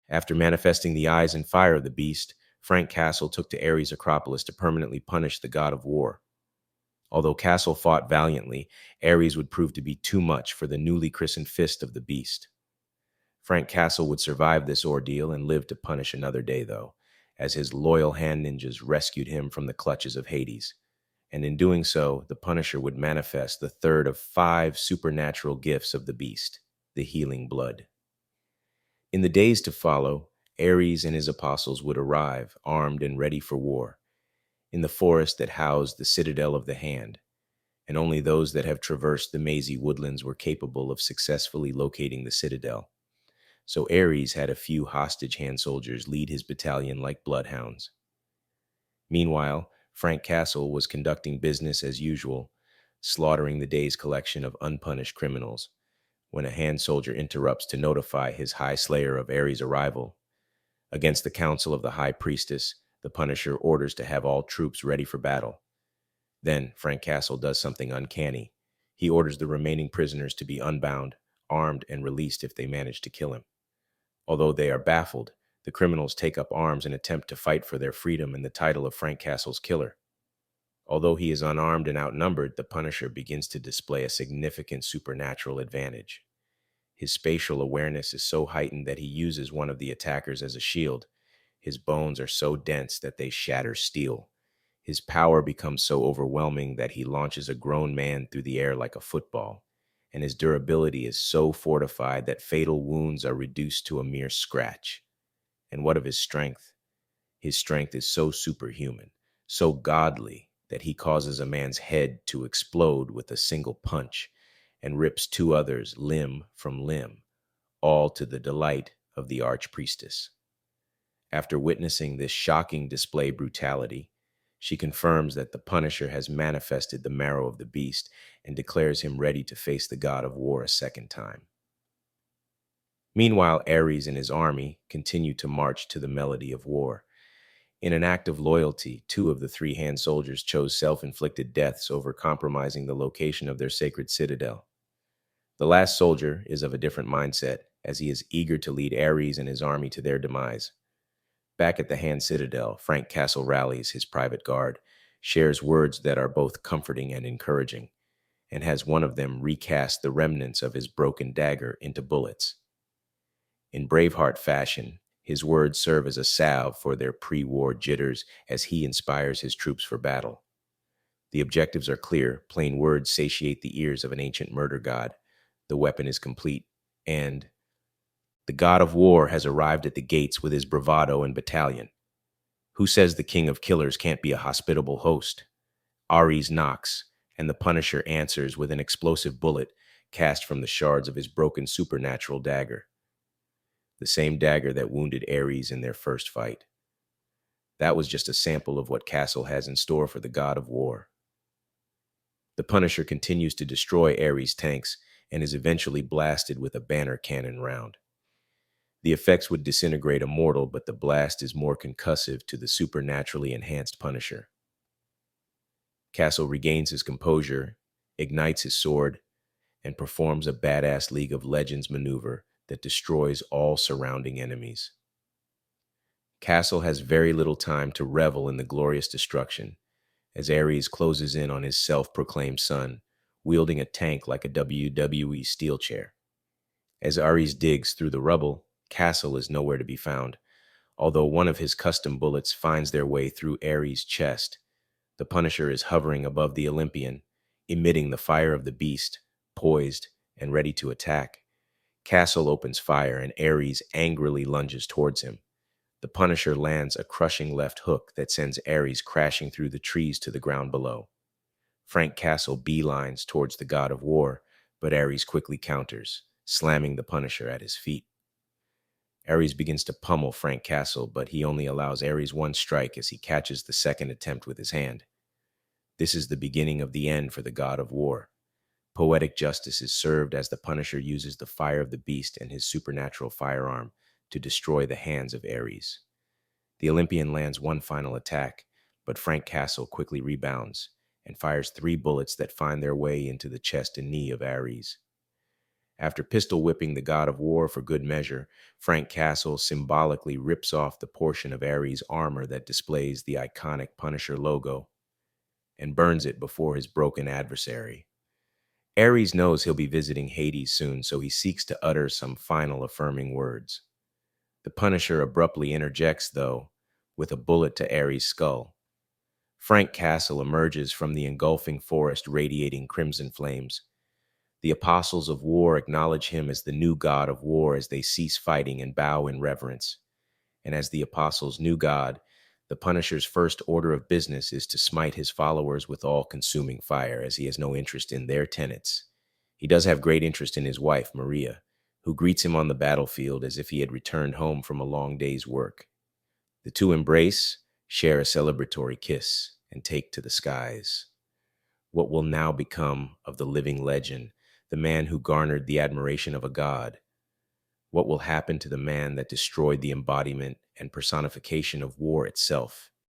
After manifesting the eyes and fire of the beast, Frank Castle took to Ares' Acropolis to permanently punish the god of war. Although Castle fought valiantly, Ares would prove to be too much for the newly christened fist of the beast. Frank Castle would survive this ordeal and live to punish another day, though, as his loyal hand ninjas rescued him from the clutches of Hades. And in doing so, the Punisher would manifest the third of 5 supernatural gifts of the beast, the healing blood. In the days to follow, Ares and his apostles would arrive, armed and ready for war, in the forest that housed the Citadel of the Hand, and only those that have traversed the mazy woodlands were capable of successfully locating the citadel. So Ares had a few hostage hand soldiers lead his battalion like bloodhounds. Meanwhile, Frank Castle was conducting business as usual, slaughtering the day's collection of unpunished criminals, when a hand soldier interrupts to notify his high slayer of Ares' arrival. Against the counsel of the high priestess, the Punisher orders to have all troops ready for battle. Then Frank Castle does something uncanny. He orders the remaining prisoners to be unbound, armed, and released if they manage to kill him. Although they are baffled, the criminals take up arms and attempt to fight for their freedom and the title of Frank Castle's killer. Although he is unarmed and outnumbered, the Punisher begins to display a significant supernatural advantage. His spatial awareness is so heightened that he uses one of the attackers as a shield. His bones are so dense that they shatter steel. His power becomes so overwhelming that he launches a grown man through the air like a football, and his durability is so fortified that fatal wounds are reduced to a mere scratch. And what of his strength? His strength is so superhuman, so godly, that he causes a man's head to explode with a single punch and rips 2 others limb from limb, all to the delight of the archpriestess. After witnessing this shocking display brutality, she confirms that the Punisher has manifested the marrow of the beast and declares him ready to face the god of war a second time. Meanwhile, Ares and his army continue to march to the melody of war. In an act of loyalty, 2 of the 3 hand soldiers chose self-inflicted deaths over compromising the location of their sacred citadel. The last soldier is of a different mindset, as he is eager to lead Ares and his army to their demise. Back at the Hand Citadel, Frank Castle rallies his private guard, shares words that are both comforting and encouraging, and has one of them recast the remnants of his broken dagger into bullets. In Braveheart fashion, his words serve as a salve for their pre-war jitters as he inspires his troops for battle. The objectives are clear, plain words satiate the ears of an ancient murder god. The weapon is complete, and the god of war has arrived at the gates with his bravado and battalion. Who says the king of killers can't be a hospitable host? Ares knocks, and the Punisher answers with an explosive bullet cast from the shards of his broken supernatural dagger. The same dagger that wounded Ares in their first fight. That was just a sample of what Castle has in store for the god of war. The Punisher continues to destroy Ares' tanks and is eventually blasted with a banner cannon round. The effects would disintegrate a mortal, but the blast is more concussive to the supernaturally enhanced Punisher. Castle regains his composure, ignites his sword, and performs a badass League of Legends maneuver that destroys all surrounding enemies. Castle has very little time to revel in the glorious destruction, as Ares closes in on his self-proclaimed son, wielding a tank like a WWE steel chair. As Ares digs through the rubble, Castle is nowhere to be found, although one of his custom bullets finds their way through Ares' chest. The Punisher is hovering above the Olympian, emitting the fire of the beast, poised and ready to attack. Castle opens fire and Ares angrily lunges towards him. The Punisher lands a crushing left hook that sends Ares crashing through the trees to the ground below. Frank Castle beelines towards the god of war, but Ares quickly counters, slamming the Punisher at his feet. Ares begins to pummel Frank Castle, but he only allows Ares 1 strike as he catches the second attempt with his hand. This is the beginning of the end for the god of war. Poetic justice is served as the Punisher uses the fire of the beast and his supernatural firearm to destroy the hands of Ares. The Olympian lands 1 final attack, but Frank Castle quickly rebounds and fires 3 bullets that find their way into the chest and knee of Ares. After pistol whipping the god of war for good measure, Frank Castle symbolically rips off the portion of Ares' armor that displays the iconic Punisher logo and burns it before his broken adversary. Ares knows he'll be visiting Hades soon, so he seeks to utter some final affirming words. The Punisher abruptly interjects, though, with a bullet to Ares' skull. Frank Castle emerges from the engulfing forest radiating crimson flames. The apostles of war acknowledge him as the new god of war as they cease fighting and bow in reverence. And as the apostles' new god, the Punisher's first order of business is to smite his followers with all-consuming fire, as he has no interest in their tenets. He does have great interest in his wife, Maria, who greets him on the battlefield as if he had returned home from a long day's work. The two embrace, share a celebratory kiss, and take to the skies. What will now become of the living legend, the man who garnered the admiration of a god? What will happen to the man that destroyed the embodiment and personification of war itself?